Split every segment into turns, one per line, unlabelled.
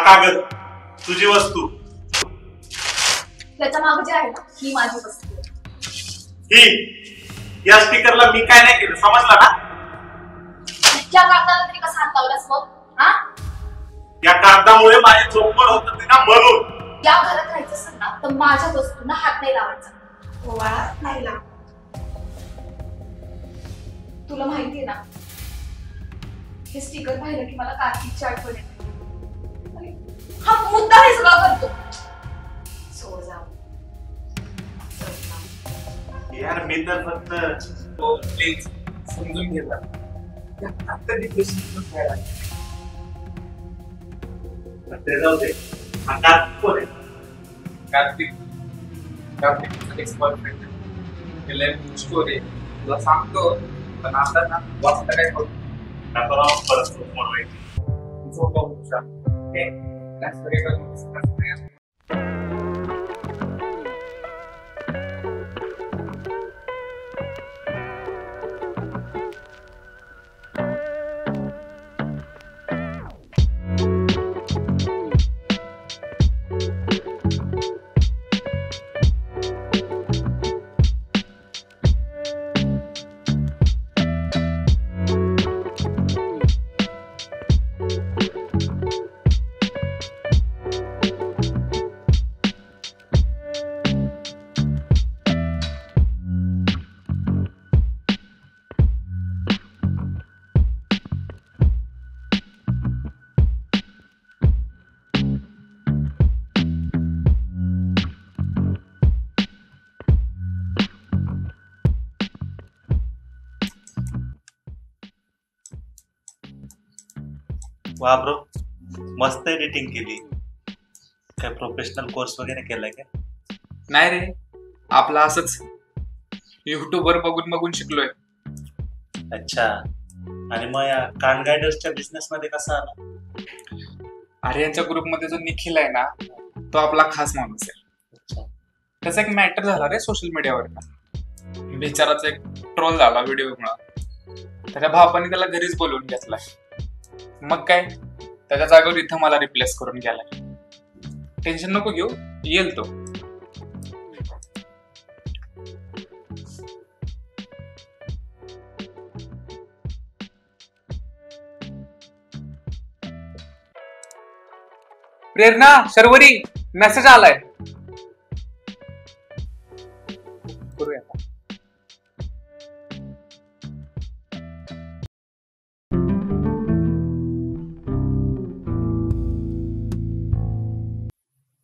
कागद तुझी वस्तू,
त्याच्या मागे जे आहे ना ही माझी वस्तू आहे.
ही या स्टिकरला मी काय नाही केलं, समजला ना?
त्या कागदाला तरी कसा हात लावलास मग? हा?
या कागदामुळे माझी चोपड होत होती ना, म्हणून.
या घरात राहायचं असेल ना तर माझ्या वस्तूंना हात नाही लावायचा.
वाळत नाही लाव.
तुला माहितीये ना हे स्टिकर पाहिलं की मला कार्तिकची आठवण येते. अरे, हा मुद्दा हे सगळं करतो. सोड जाऊ.
यार मी तर फक्त
प्लीज समजून घेता. आता डिप्रेशन व्हायला
ते जाऊ दे. आता कोण आहे?
कार्तिक एक्स बॉयफ्रेंड आहे. स्टोरी तुला सांगतो, पण आता ना वाचता काय करू
आता परत झोप मोडवायची. वा ब्रो, मस्त एडिटिंग केली. काय प्रोफेशनल कोर्स वगैरे केलाय का?
नाही रे, आपला असंच युट्यूब वर बघून शिकलोय.
अच्छा. आणि मग या कान गायडर्सच्या बिझनेस मध्ये कसा आला?
अरे यांच्या ग्रुपमध्ये जो निखिल आहे ना, तो आपला खास माणूस आहे.
अच्छा.
त्याचा एक मॅटर झाला रे सोशल मीडियावर. बिचाराचा एक ट्रोल झाला व्हिडिओ मुळे. त्याच्या भावाने त्याला घरीच बोलवून घेतलाय. मग काय, त्याच्या जागेवर इथं मला रिप्लेस करून गेलाय. टेन्शन नको घेऊ, येईल तो. प्रेरणा, शर्वरी, मेसेज आलाय. करूया.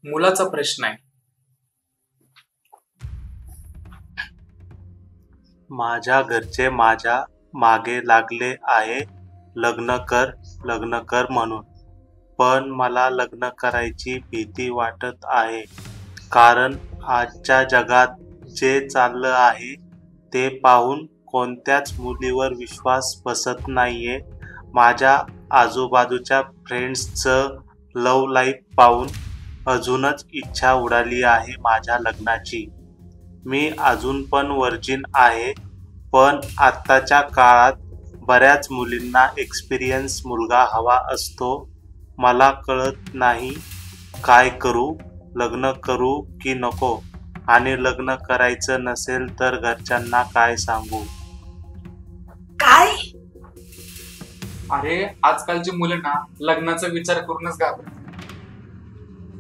मुलाचा प्रश्न आहे.
माझ्या घरचे माझ्या मागे लागले आहे लग्न कर म्हणून, पण मला लग्न करायची भीती वाटत आहे. कारण आजच्या जगात जे चाललं आहे ते पाहून कोणत्याच मुलीवर विश्वास बसत नाहीये. माझ्या आजूबाजूच्या फ्रेंड्सचं लव्ह लाईफ पाहून अजूनच इच्छा उडाली आहे माझ्या लग्नाची. मी अजून पण वर्जिन आहे, पण आत्ताच्या काळात बऱ्याच मुलींना एक्सपिरियन्स मुलगा हवा असतो. मला कळत नाही काय करू, लग्न करू की नको, आणि लग्न करायचं नसेल तर घरच्यांना काय सांगू?
काय?
अरे आजकालची मुलं ना लग्नाचा विचार करूनच घाबरतात.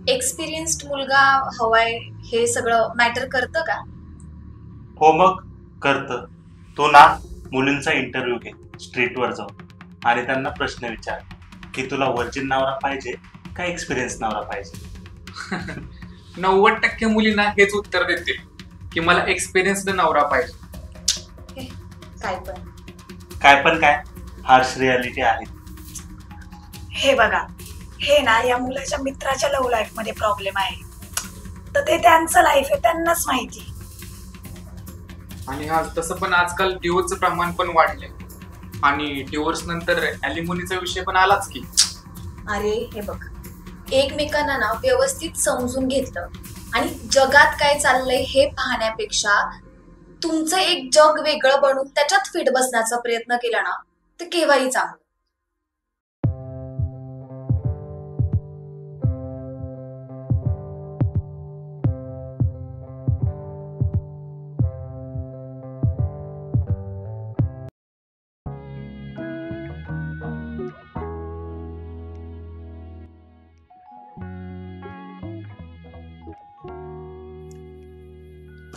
एक्सपिरियन्स्ड मुलगा हवाय हे सगळं मॅटर करतं का?
हो मग करतं. तू ना मुलींचा इंटरव्ह्यू घे स्ट्रीटवर जाऊन आणि त्यांना प्रश्न विचार की तुला वर्जिन नवरा पाहिजे का एक्सपिरियन्स नवरा पाहिजे.
90% मुलींना हेच उत्तर देतील की मला एक्सपिरियन्स्ड नवरा पाहिजे.
काय पण
काय हार्श रियालिटी आहे.
हे बघा, हे ना या मुलाच्या मित्राच्या लव्ह लाईफ मध्ये प्रॉब्लेम आहे. तर ते त्यांचं लाईफ आहे, त्यांनाच माहिती.
आणि तसं पण आजकाल डिवोर्सचं प्रमाण पण वाढले आणि डिवोर्स नंतर ॲलिमोनीचा विषय पण आलाच की.
अरे हे बघ, एकमेकांना ना व्यवस्थित समजून घेतलं आणि जगात काय चाललंय हे पाहण्यापेक्षा तुमचं एक जग वेगळं बनवून त्याच्यात फिट बसण्याचा प्रयत्न केला ना तर केव्हाही चांगलं.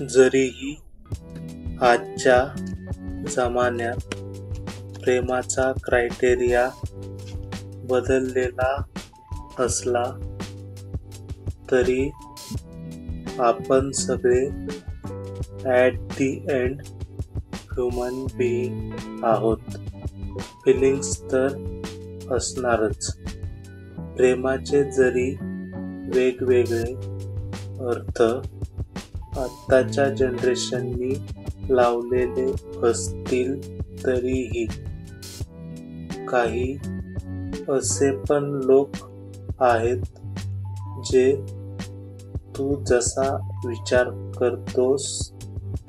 जरीही आजच्या जमान्यात प्रेमाचा क्रायटेरिया बदललेला असला तरी आपण सगळे at the end human being आहोत. फिलिंग्स तर असणारच. प्रेमाचे जरी वेगवेगळे अर्थ आत्ताच्या जनरेशननी लावलेले असतील तरीही काही असे पण लोक आहेत जे तू जसा विचार करतोस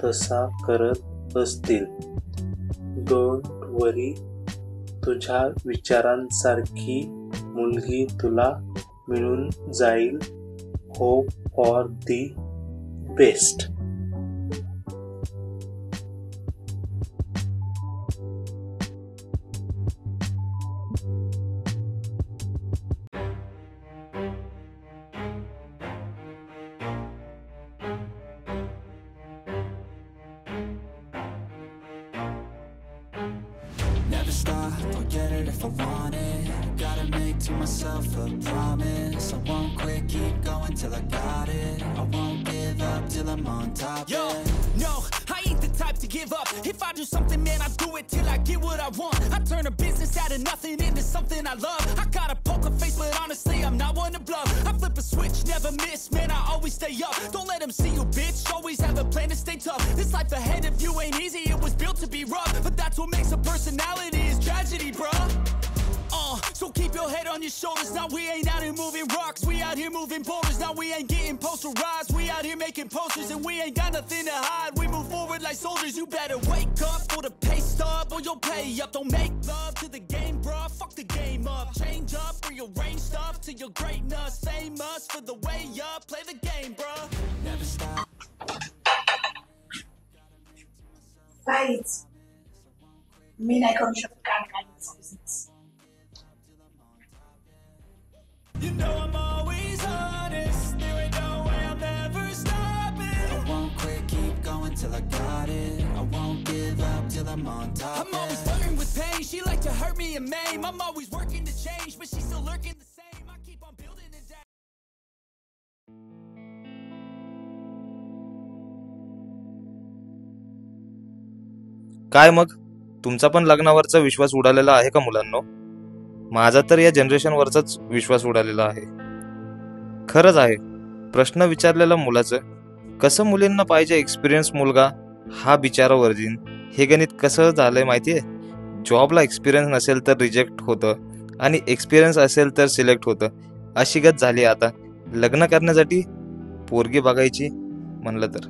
तसा करत असतील. डोंट वरी, तुझ्या विचारांसारखी मुलगी तुला मिळून जाईल. Hope for the best.
Never stop, I'll get it if I want it. Gotta make to myself a promise. I won't quit, keep going till I got it. I won't give up till I'm on top.
Yo, no, I ain't the type to give up. If I do something, man, I do it till I get what I want. I turn a business out of nothing into something I love. I got a poker face, but honestly, I'm not one to bluff. I flip a switch, never miss, man, I always stay up. Don't let them see you, bitch, always have a plan to stay tough. This life ahead of you ain't easy, it was built to be rough. But that's what makes a personality, is tragedy, bruh. So keep your head on your shoulders. Now we ain't out here moving rocks, we out here moving boulders. Now we ain't getting posterized, we out here making posters. And we ain't got nothing to hide, we move forward like soldiers. You better wake up for the pay stub or you'll pay up. Don't make love to the game, bruh, fuck the game up. Change up, rearrange stuff to your greatness. Famous for the way up, play the game, bruh.
Never stop.
काहीच मी नाही करू शकत काय business.
You know I'm always honest, there ain't no way I'm ever stopping.
I won't quit, keep going till I got it. I won't give up till I'm on top.
I'm always flirting with pain, she like to hurt me and maim. I'm always working to change, but she's still lurking the same. I keep on building it down.
काय मग, तुमचा पण लग्नावरचा विश्वास उडालेला आहे का मुलांनो? माझा तर या जनरेशनवरचाच विश्वास उडालेला आहे. खरंच आहे, प्रश्न विचारलेला मुलाचं कसं मुलींना पाहिजे एक्सपिरियन्स मुलगा हा बिचारा वर्जिन. हे गणित कसं झालंय माहितीये? जॉबला एक्सपिरियन्स नसेल तर रिजेक्ट होतं आणि एक्सपिरियन्स असेल तर सिलेक्ट होतं. अशी गत झाली आता लग्न करण्यासाठी पोरगी बघायची म्हणलं तर.